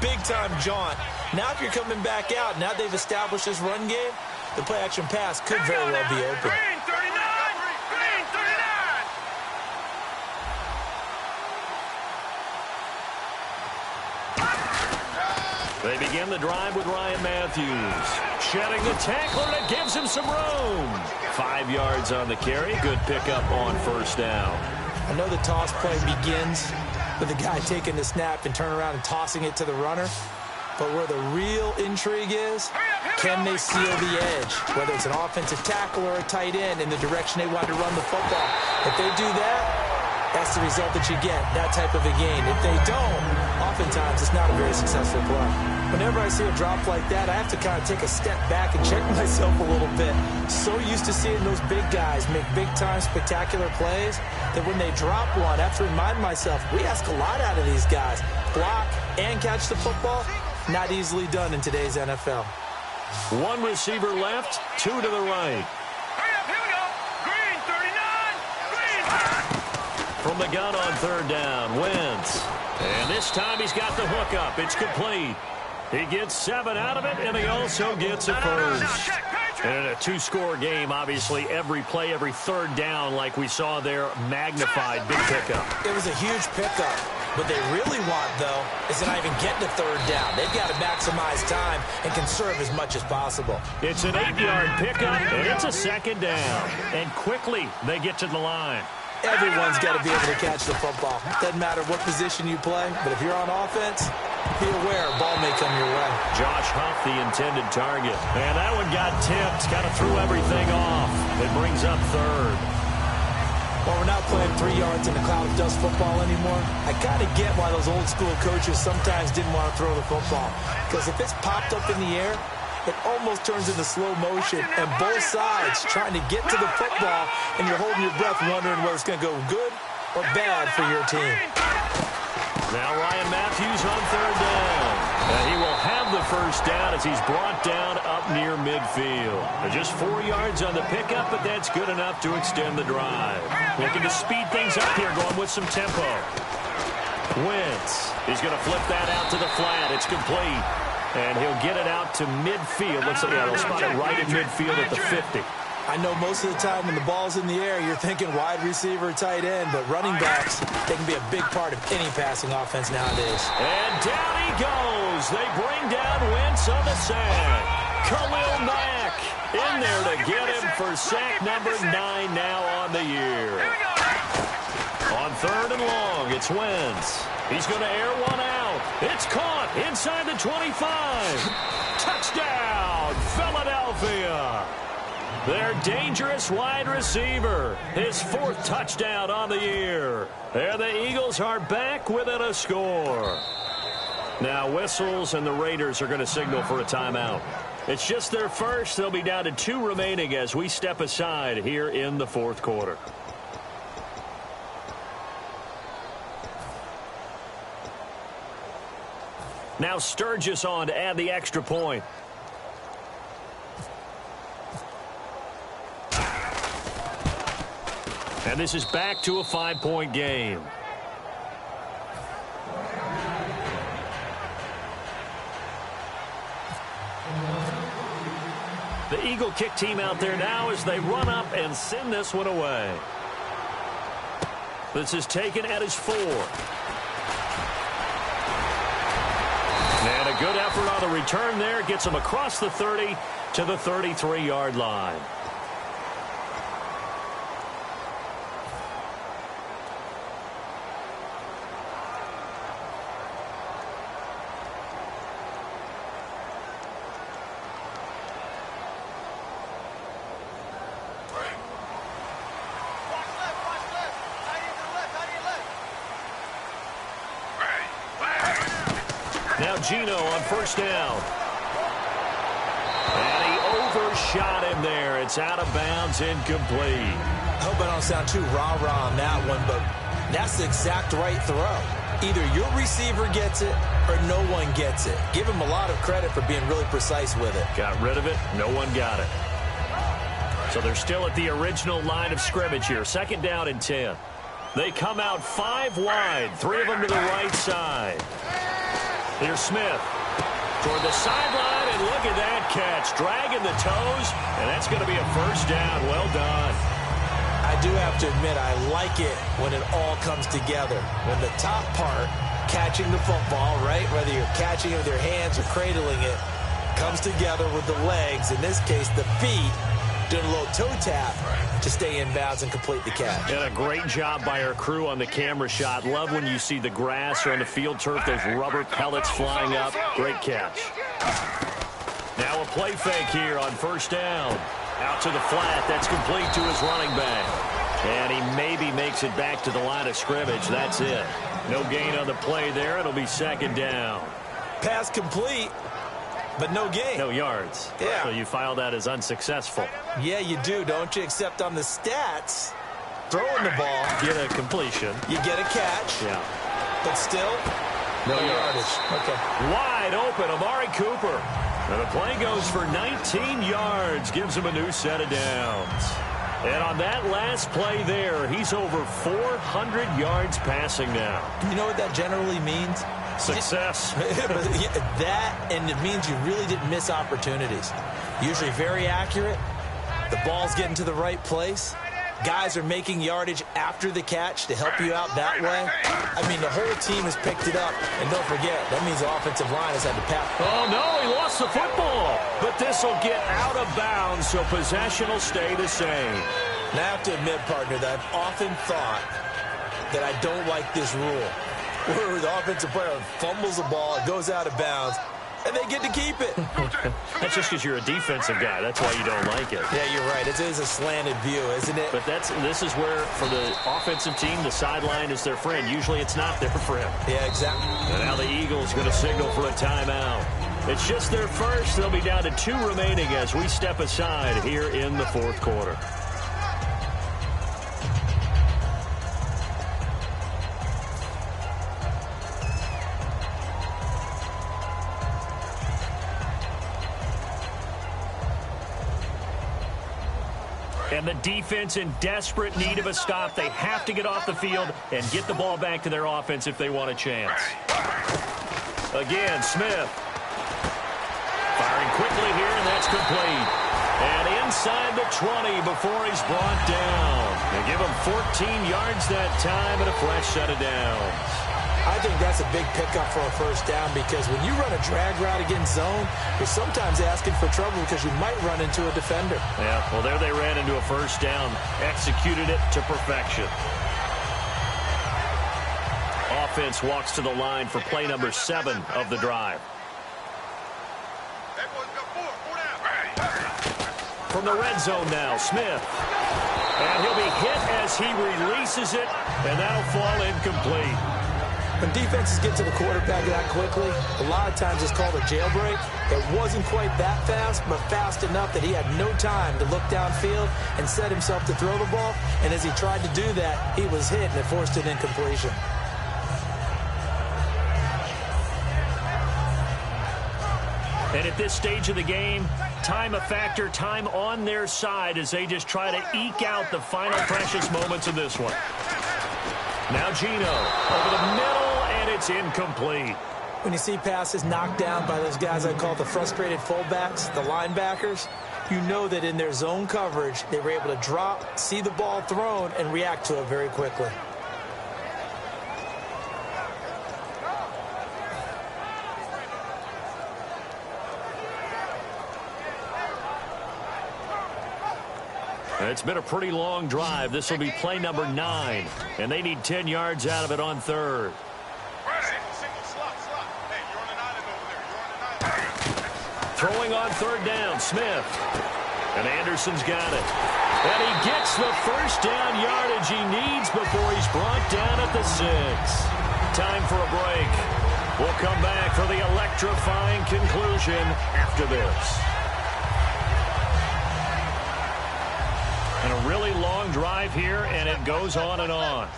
big-time jaunt? Now if you're coming back out, now they've established this run game, the play-action pass could very well be open. Green 39! Green 39! They begin the drive with Ryan Matthews. Shedding the tackler that gives him some room. 5 yards on the carry. Good pickup on first down. I know the toss play begins with the guy taking the snap and turn around and tossing it to the runner. But where the real intrigue is, can they seal the edge? Whether it's an offensive tackle or a tight end in the direction they want to run the football. If they do that, that's the result that you get, that type of a gain. If they don't, oftentimes it's not a very successful play. Whenever I see a drop like that, I have to kind of take a step back and check myself a little bit. So used to seeing those big guys make big-time spectacular plays that when they drop one, I have to remind myself, we ask a lot out of these guys. Block and catch the football, not easily done in today's NFL. 1 receiver left, 2 to the right. Here we go. Green, 39. Green. From the gun on third down, Wentz. And this time he's got the hook up. It's complete. He gets 7 out of it, and he also gets a first. And in a 2-score game, obviously, every play, every third down, like we saw there, magnified, big pickup. It was a huge pickup. What they really want, though, is to not even get to third down. They've got to maximize time and conserve as much as possible. It's an 8-yard pickup, and it's a second down. And quickly, they get to the line. Everyone's got to be able to catch the football. Doesn't matter what position you play, but if you're on offense, be aware a ball may come your way. Josh Huff, the intended target. And that one got tipped, kind of threw everything off. It brings up third. Well, we're not playing 3 yards in the cloud of dust football anymore. I kind of get why those old school coaches sometimes didn't want to throw the football. Because if it's popped up in the air, it almost turns into slow motion. And both sides trying to get to the football, and you're holding your breath wondering whether it's going to go good or bad for your team. Now Ryan Matthews on third down. And he will have the first down as he's brought down up near midfield. Just 4 yards on the pickup, but that's good enough to extend the drive. Looking to speed things up here, going with some tempo. Wentz. He's going to flip that out to the flat. It's complete. And he'll get it out to midfield. Looks like they'll spot it right in midfield at the 50. I know most of the time when the ball's in the air, you're thinking wide receiver, tight end, but running backs, they can be a big part of any passing offense nowadays. And down he goes. They bring down Wentz on the sack. Khalil Mack in there to get him for sack number 9 now on the year. On third and long, it's Wentz. He's going to air one out. It's caught inside the 25. Touchdown, Philadelphia. Their dangerous wide receiver. His 4th touchdown on the year. And the Eagles are back within a score. Now whistles and the Raiders are going to signal for a timeout. It's just their first. They'll be down to 2 remaining as we step aside here in the 4th quarter. Now Sturgis on to add the extra point. And this is back to a 5-point game. The Eagle kick team out there now as they run up and send this one away. This is taken at his 4. And a good effort on the return there. Gets him across the 30 to the 33-yard line. Now Gino on first down. And he overshot him there. It's out of bounds, incomplete. I hope I don't sound too rah-rah on that one, but that's the exact right throw. Either your receiver gets it or no one gets it. Give him a lot of credit for being really precise with it. Got rid of it. No one got it. So they're still at the original line of scrimmage here. 2nd down and 10. They come out 5 wide. 3 of them to the right side. Here's Smith toward the sideline, and look at that catch. Dragging the toes, and that's going to be a first down. Well done. I do have to admit, I like it when it all comes together. When the top part catching the football, right? Whether you're catching it with your hands or cradling it, comes together with the legs, in this case the feet, doing a little toe tap to stay in bounds and complete the catch. And a great job by our crew on the camera shot. Love when you see the grass or on the field turf, those rubber pellets flying up. Great catch. Now a play fake here on first down. Out to the flat. That's complete to his running back. And he maybe makes it back to the line of scrimmage. That's it. No gain on the play there. It'll be second down. Pass complete, but no gain. No yards. Yeah. So you file that as unsuccessful. Yeah, you do, don't you? Except on the stats, throwing the ball, Get a completion. you get a catch, Yeah. but still, no yardage. Okay. Wide open, Amari Cooper. And the play goes for 19 yards. Gives him a new set of downs. And on that last play there, he's over 400 yards passing now. Do you know what that generally means? Success. That, and it means you really didn't miss opportunities. Usually very accurate. The ball's getting to the right place. Guys are making yardage after the catch to help you out that way. I mean, the whole team has picked it up. And don't forget, that means the offensive line has had to pass. Oh, no, he lost the football. But this will get out of bounds, so possession will stay the same. And I have to admit, partner, that I've often thought that I don't like this rule, where the offensive player fumbles the ball, it goes out of bounds, and they get to keep it. That's just because you're a defensive guy. That's why you don't like it. Yeah, you're right. It is a slanted view, isn't it? But this is where, for the offensive team, the sideline is their friend. Usually it's not their friend. Yeah, exactly. And now the Eagles going to signal for a timeout. It's just their first. They'll be down to 2 remaining as we step aside here in the fourth quarter. And the defense in desperate need of a stop. They have to get off the field and get the ball back to their offense if they want a chance. Again, Smith. Firing quickly here, and that's complete. And inside the 20 before he's brought down. They give him 14 yards that time and a fresh set of downs. I think that's a big pickup for a first down, because when you run a drag route against zone, you're sometimes asking for trouble because you might run into a defender. Yeah, well, there they ran into a first down, executed it to perfection. Offense walks to the line for play number 7 of the drive. From the red zone now, Smith. And he'll be hit as he releases it, and that'll fall incomplete. When defenses get to the quarterback that quickly, a lot of times it's called a jailbreak. It wasn't quite that fast, but fast enough that he had no time to look downfield and set himself to throw the ball. And as he tried to do that, he was hit, and it forced an incompletion. And at this stage of the game, time a factor, time on their side as they just try to eke out the final precious moments of this one. Now Geno over the middle, and it's incomplete. When you see passes knocked down by those guys I call the frustrated fullbacks, the linebackers, you know that in their zone coverage, they were able to drop, see the ball thrown, and react to it very quickly. It's been a pretty long drive. This will be play number 9, and they need 10 yards out of it on third. Throwing on third down, Smith. And Anderson's got it. And he gets the first down yardage he needs before he's brought down at the 6. Time for a break. We'll come back for the electrifying conclusion after this. And a really long drive here, and it goes on and on.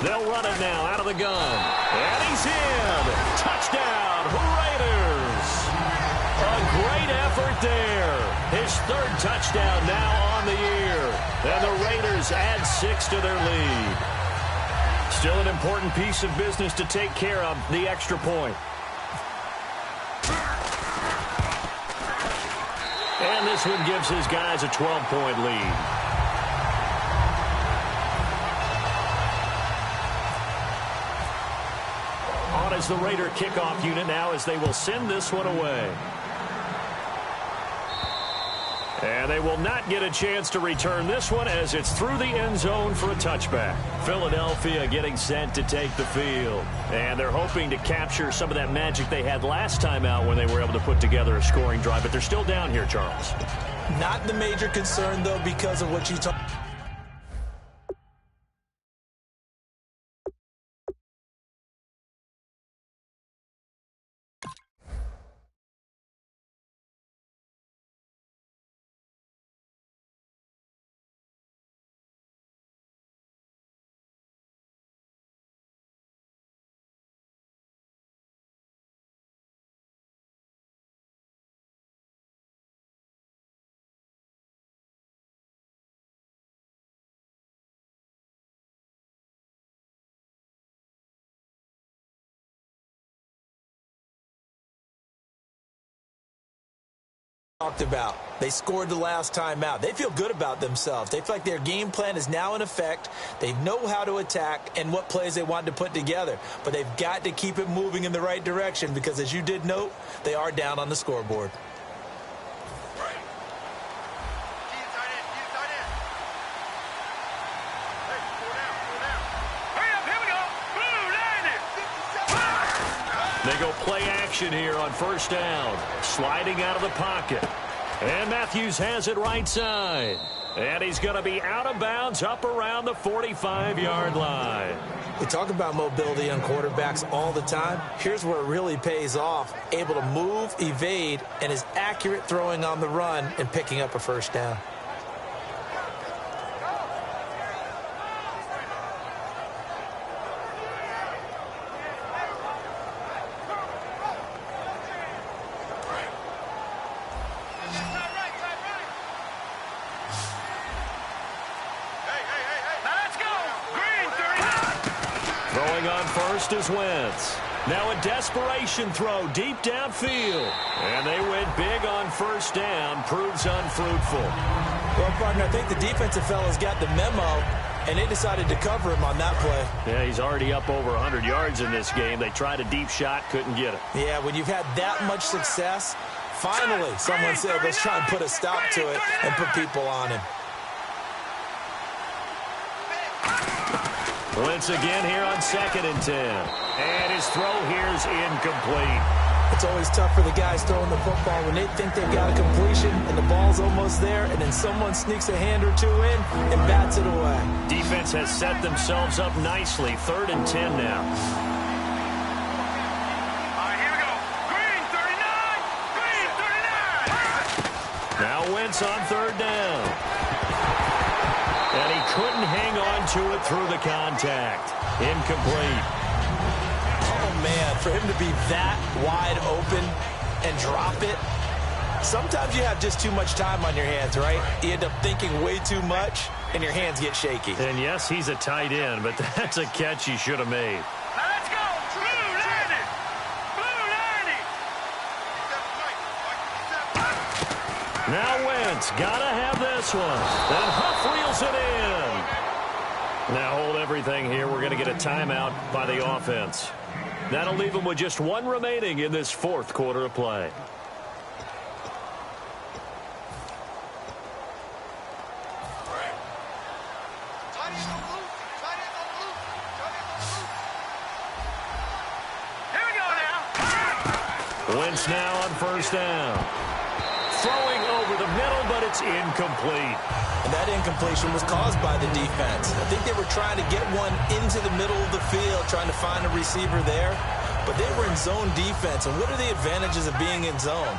They'll run it now out of the gun. And he's in. Touchdown, Raiders. A great effort there. His 3rd touchdown now on the year. And the Raiders add 6 to their lead. Still an important piece of business to take care of, the extra point. And this one gives his guys a 12-point lead. On as the Raider kickoff unit now as they will send this one away. And they will not get a chance to return this one as it's through the end zone for a touchback. Philadelphia getting set to take the field. And they're hoping to capture some of that magic they had last time out when they were able to put together a scoring drive. But they're still down here, Charles. Not the major concern, though, because of what you talked. About. They scored the last time out. They feel good about themselves. They feel like their game plan is now in effect. They know how to attack and what plays they want to put together. But they've got to keep it moving in the right direction because, as you did note, they are down on the scoreboard. They go play action here on first down. Sliding out of the pocket. And Matthews has it right side. And he's going to be out of bounds up around the 45-yard line. We talk about mobility on quarterbacks all the time. Here's where it really pays off. Able to move, evade, and is accurate throwing on the run and picking up a first down. Is Wentz. Now a desperation throw deep downfield. And they went big on first down. Proves unfruitful. Well, partner, I think the defensive fellas got the memo, and they decided to cover him on that play. Yeah, he's already up over 100 yards in this game. They tried a deep shot, couldn't get it. Yeah, when you've had that much success, finally someone said, let's try and put a stop to it and put people on him. Wentz again here on 2nd and 10. And his throw here is incomplete. It's always tough for the guys throwing the football when they think they've got a completion and the ball's almost there, and then someone sneaks a hand or two in and bats it away. Defense has set themselves up nicely. 3rd and 10 now. All right, here we go. Green 39. Green 39. Now Wentz on 3rd down. And he couldn't hang on to it through the contact. Incomplete. Oh, man, for him to be that wide open and drop it. Sometimes you have just too much time on your hands, right? You end up thinking way too much, and your hands get shaky. And, yes, he's a tight end, but that's a catch he should have made. Now let's go. Blue 90. Blue 90. Now Wentz, gotta have this one. And Huff reels it in. Now hold everything here. We're going to get a timeout by the offense. That'll leave them with just one remaining in this 4th quarter of play. Here we go now. Wentz now on first down. Throwing over the middle, but it's incomplete. And that incompletion was caused by the defense. I think they were trying to get one into the middle of the field, trying to find a receiver there. But they were in zone defense. And what are the advantages of being in zone?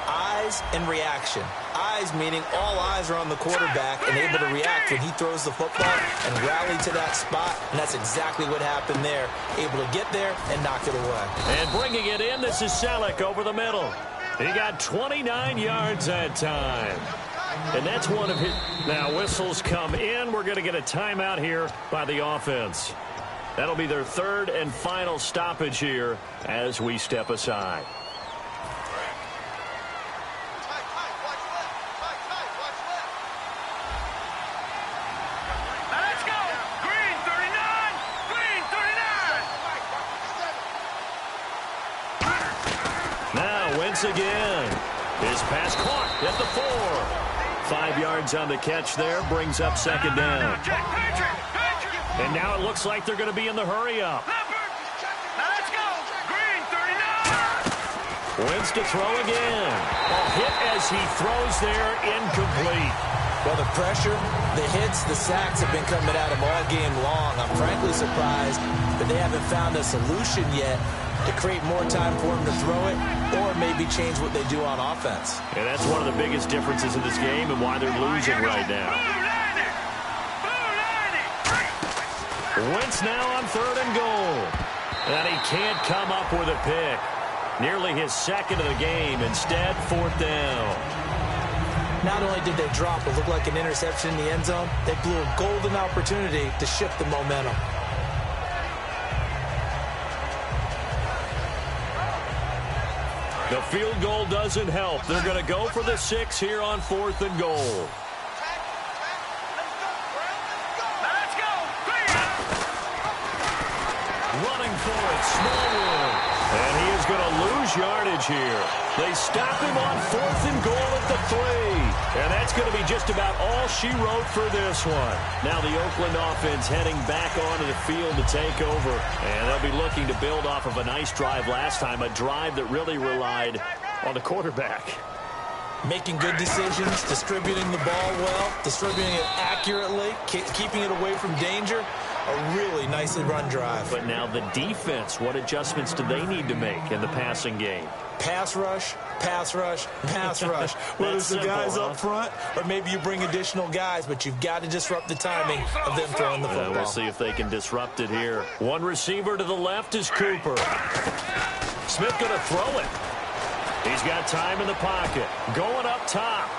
Eyes and reaction. Eyes meaning all eyes are on the quarterback and able to react when he throws the football and rally to that spot. And that's exactly what happened there. Able to get there and knock it away. And bringing it in, this is Selleck over the middle. He got 29 yards that time. And that's one of his. Now whistles come in. We're going to get a timeout here by the offense. That'll be their 3rd and final stoppage here as we step aside. once again. His pass caught at the 4. 5 yards on the catch there, brings up second down. And now it looks like they're going to be in the hurry-up. Let's go. Green, 39. Wins to throw again. A hit as he throws there, incomplete. Well, the pressure, the hits, the sacks have been coming at him all game long. I'm frankly surprised that they haven't found a solution yet to create more time for him to throw it or maybe change what they do on offense. And that's one of the biggest differences in this game and why they're losing right now. Wentz now on 3rd and goal. And he can't come up with a pick. Nearly his second of the game. Instead, 4th down. Not only did they drop what looked like an interception in the end zone, they blew a golden opportunity to shift the momentum. The field goal doesn't help. They're going to go for the 6 here on 4th and goal. Running for it, Smallwood. And he is going to lose yardage here. They stop him on 4th and goal at the 3. And that's going to be just about all she wrote for this one. Now the Oakland offense heading back onto the field to take over. And they'll be looking to build off of a nice drive last time, a drive that really relied on the quarterback. Making good decisions, distributing the ball well, distributing it accurately, keeping it away from danger. A really nicely run drive. But now the defense, what adjustments do they need to make in the passing game? Pass rush, pass rush, pass rush. Whether it's the guys up front or maybe you bring additional guys, but you've got to disrupt the timing of them throwing the football. We'll see if they can disrupt it here. One receiver to the left is Cooper. Smith going to throw it. He's got time in the pocket. Going up top.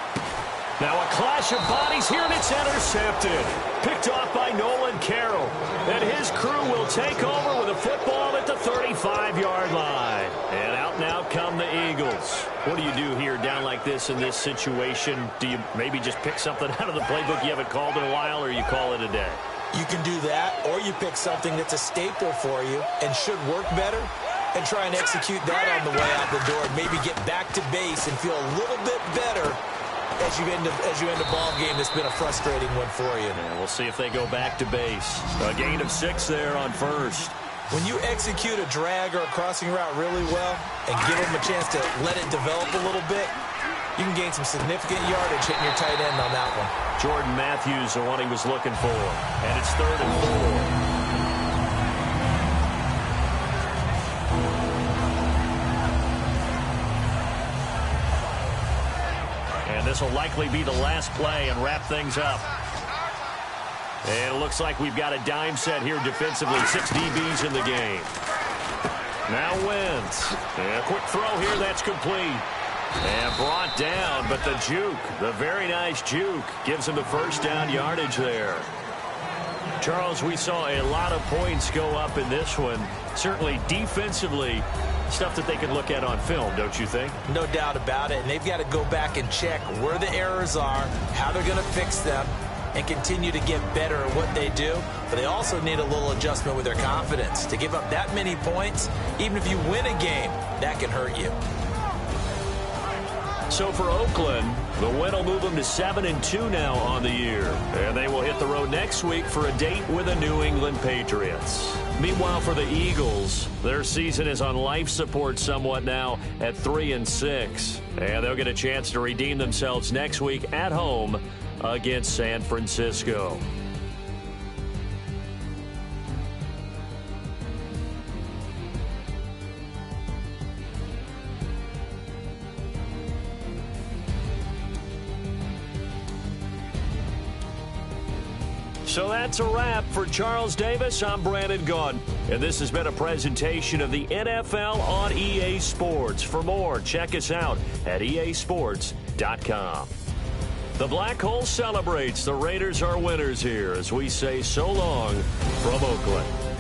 Now a clash of bodies here, and it's intercepted. Picked off by Nolan Carroll. And his crew will take over with a football at the 35-yard line. And out now come the Eagles. What do you do here down like this in this situation? Do you maybe just pick something out of the playbook you haven't called in a while, or you call it a day? You can do that, or you pick something that's a staple for you and should work better and try and execute that on the way out the door and maybe get back to base and feel a little bit better as you end a ball game that's been a frustrating one for you. Yeah, we'll see if they go back to base. A gain of 6 there on first. When you execute a drag or a crossing route really well and give them a chance to let it develop a little bit, you can gain some significant yardage hitting your tight end on that one. Jordan Matthews, the one he was looking for. And it's 3rd and 4. This will likely be the last play and wrap things up. And it looks like we've got a dime set here defensively. 6 DBs in the game. Now Wentz. And a quick throw here. That's complete. And brought down, but the juke, the very nice juke, gives him the first down yardage there. Charles, we saw a lot of points go up in this one. Certainly defensively, stuff that they can look at on film, don't you think? No doubt about it. And they've got to go back and check where the errors are, how they're going to fix them, and continue to get better at what they do. But they also need a little adjustment with their confidence. To give up that many points, even if you win a game, that can hurt you. So for Oakland, the win will move them to 7-2 now on the year. And they will hit the road next week for a date with the New England Patriots. Meanwhile, for the Eagles, their season is on life support somewhat now at 3-6. And they'll get a chance to redeem themselves next week at home against San Francisco. So that's a wrap for Charles Davis. I'm Brandon Gaudin, and this has been a presentation of the NFL on EA Sports. For more, check us out at easports.com. The Black Hole celebrates. The Raiders are winners here as we say so long from Oakland.